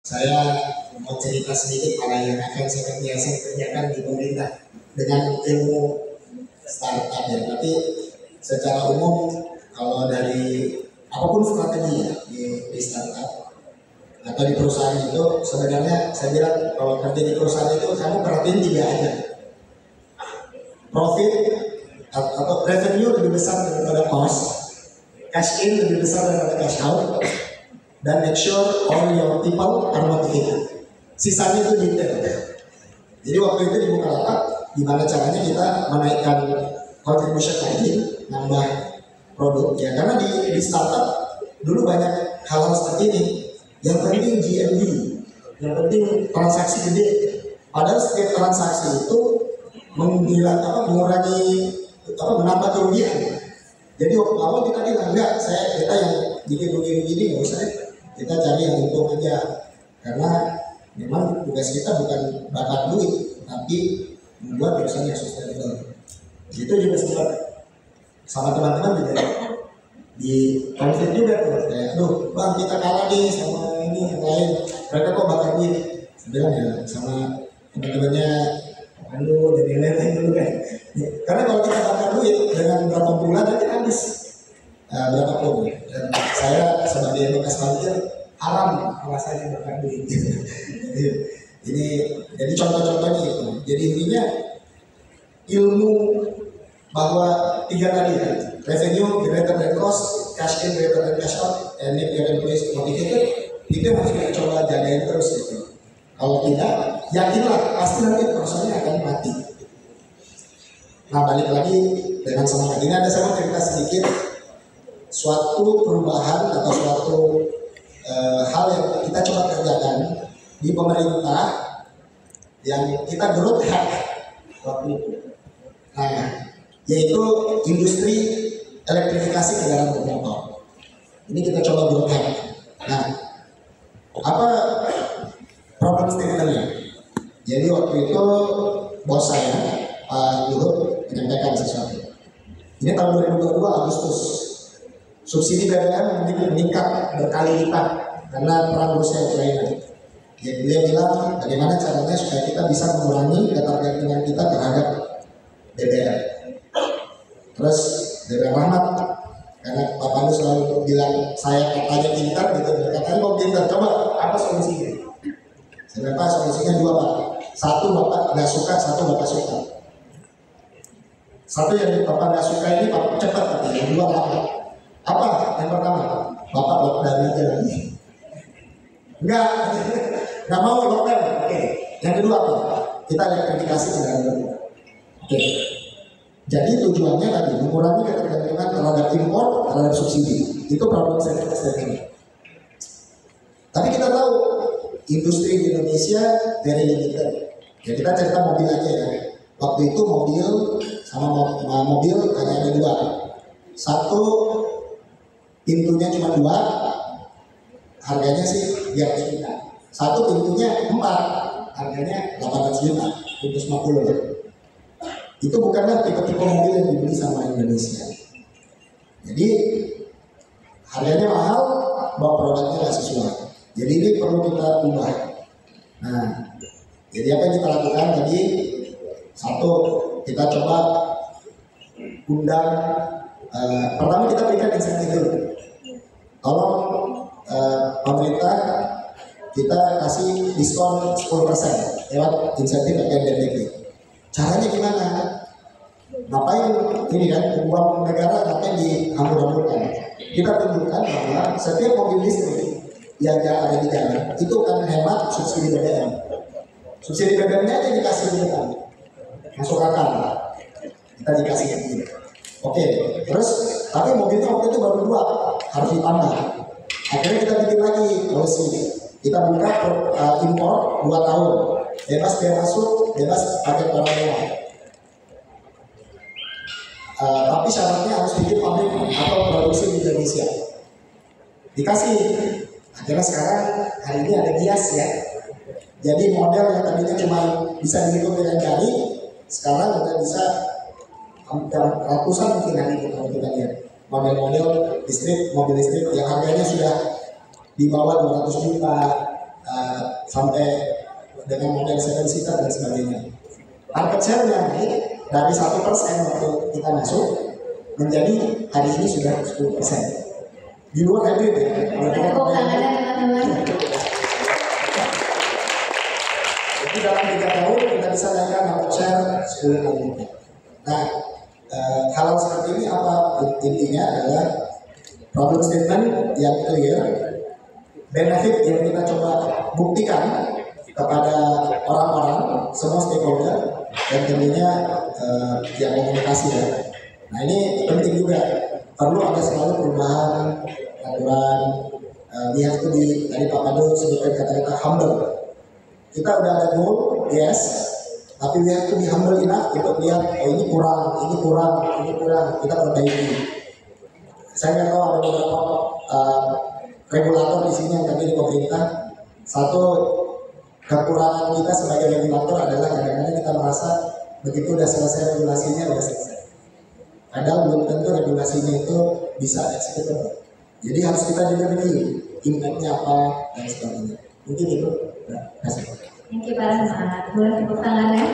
Saya mau cerita sedikit pada yang akan saya kerjakan di pemerintah dengan ilmu startup ya. Tapi secara umum kalau dari apapun strategi ya di startup atau di perusahaan itu sebenarnya saya bilang kalau kerja di perusahaan itu kamu perhatiin tiga aja. Profit atau revenue lebih besar daripada cost, cash in lebih besar daripada cash out, dan make sure all your people are motivated. Sisanya itu detail. Jadi waktu itu di Bukalapak, gimana caranya kita menaikkan contribution margin, nambah produk ya. Karena di startup dulu banyak hal-hal seperti ini. Yang penting GMV, yang penting transaksi gede. Padahal setiap transaksi itu mengurangi menambah kerugian. Jadi waktu awal kita bilang enggak, kita yang bikin begini nggak usah, kita cari yang untung aja. Karena memang tugas kita bukan bakar duit, tapi membuat perusahaan yang sustainable. Itu juga sempat sama teman-teman juga di konflik juga tuh, kayak aduh bang kita kalah nih sama ini yang lain, mereka kok bakar duit. Sebenarnya ya sama teman-temannya jadi lain dulu kan. Karena kalau kita bakar duit dengan berapa bulan nanti habis berapa pun. Dan saya sebagai bekas parkir haram rasanya bakar duit. Jadi contoh-contohnya itu. Jadi intinya ilmu bahwa tiga tadi ya, revenue greater than cost, cash in greater than cash out, and make your employees motivated, itu harus kita coba jagain terus gitu. Kalau tidak, yakinlah pasti nanti perusahaannya akan mati. Nah balik lagi dengan semangat ini, ada saya mau cerita sedikit suatu perubahan atau suatu hal yang kita coba kerjakan di pemerintah yang kita growth hack waktu itu. Nah, yaitu industri elektrifikasi kendaraan bermotor. Ini kita coba growth hack. Nah, apa problem statementnya? Jadi waktu itu bos saya Pak Luhut menyampaikan sesuatu. Ini tahun 2022 Agustus, subsidi BBM meningkat berkali lipat karena perang Rusia Ukraina. Jadi beliau bilang bagaimana caranya supaya kita bisa mengurangi ketergantungan kita terhadap BBM. Terus BBM Rahmat, karena Pak Pandu selalu bilang saya katanya pintar gitu, katanya mau pintar, coba apa solusinya? Sebenarnya solusinya dua Pak. Satu Bapak nggak suka, satu Bapak suka. Satu yang Bapak nggak suka ini Bapak cepat katanya, yang dua Bapak. Apa? Yang pertama, Bapak lockdown aja lagi. Nggak mau lockdown. Oke. Yang kedua apa? Kita elektrifikasi kendaraan bermotor. Oke. Jadi tujuannya tadi mengurangi ketergantungan terhadap impor, terhadap subsidi. Itu problem statement. Tapi kita tahu industri di Indonesia very limited. Ya kita cerita mobil aja ya. Waktu itu mobil sama mobil hanya ada dua. Satu pintunya cuma dua, harganya sih 200 juta. Satu pintunya 4, harganya 800 juta, 150. Itu bukanlah tipe-tipe mobil yang dibeli sama Indonesia. Jadi harganya mahal, bawa produknya nggak sesuai. Jadi ini perlu kita ubah. Nah, jadi apa yang kita lakukan tadi? Satu, kita coba undang. Pertama kita berikan insentif dulu. Tolong pemerintah kita kasih diskon 10% lewat insentif PNBP. Caranya gimana? Ngapain ini kan uang negara ngapain dihambur-hamburkan? Kita tunjukkan bahwa setiap mobil listrik yang ada di jalan itu akan hemat subsidi BBM. Subsidi BBM-nya aja dikasih di depan, masuk akal. Kita dikasih gitu. Oke, terus tapi mobilnya waktu itu baru 2, harus ditambah. Akhirnya kita bikin lagi polisi. Kita buka impor 2 tahun, bebas biaya masuk, bebas pakai barang mewah. Tapi syaratnya harus bikin pabrik atau produksi di Indonesia. Dikasih. Akhirnya sekarang hari ini ada Gias ya. Jadi model yang tadinya cuma bisa dihitung dengan jari, sekarang udah bisa ratusan mungkin hari ini kalau kita lihat. Model-model listrik, mobil listrik yang harganya sudah di bawah 200 juta, sampai dengan model 7 seater dan sebagainya. Market share-nya naik dari 1% waktu kita masuk menjadi hari ini sudah 10%. Di luar hybrid ya. Tepuk tangan teman-teman. Jadi dalam 3 tahun kita bisa naikkan market share 10 kali lipat. Nah, hal seperti ini apa intinya adalah problem statement yang clear, benefit yang kita coba buktikan kepada orang-orang, semua stakeholder, dan tentunya yang komunikasi ya. Nah ini penting juga, perlu ada selalu perubahan aturan. Lihat itu tadi Pak Madu sebutkan kata-kata humble. Kita udah ada goal, yes, tapi we have to be humble enough untuk lihat, oh ini kurang, ini kurang, ini kurang, kita perbaiki. Saya nggak tahu ada beberapa regulator di sini yang tadi di pemerintah. Satu kekurangan kita sebagai regulator adalah kadang-kadang kita merasa begitu udah selesai regulasinya udah selesai. Padahal belum tentu regulasinya itu bisa executable. Jadi harus kita juga review impactnya apa dan sebagainya. Mungkin itu. Terima kasih. Thank you Pak Rahmat. Boleh tepuk tangan ya.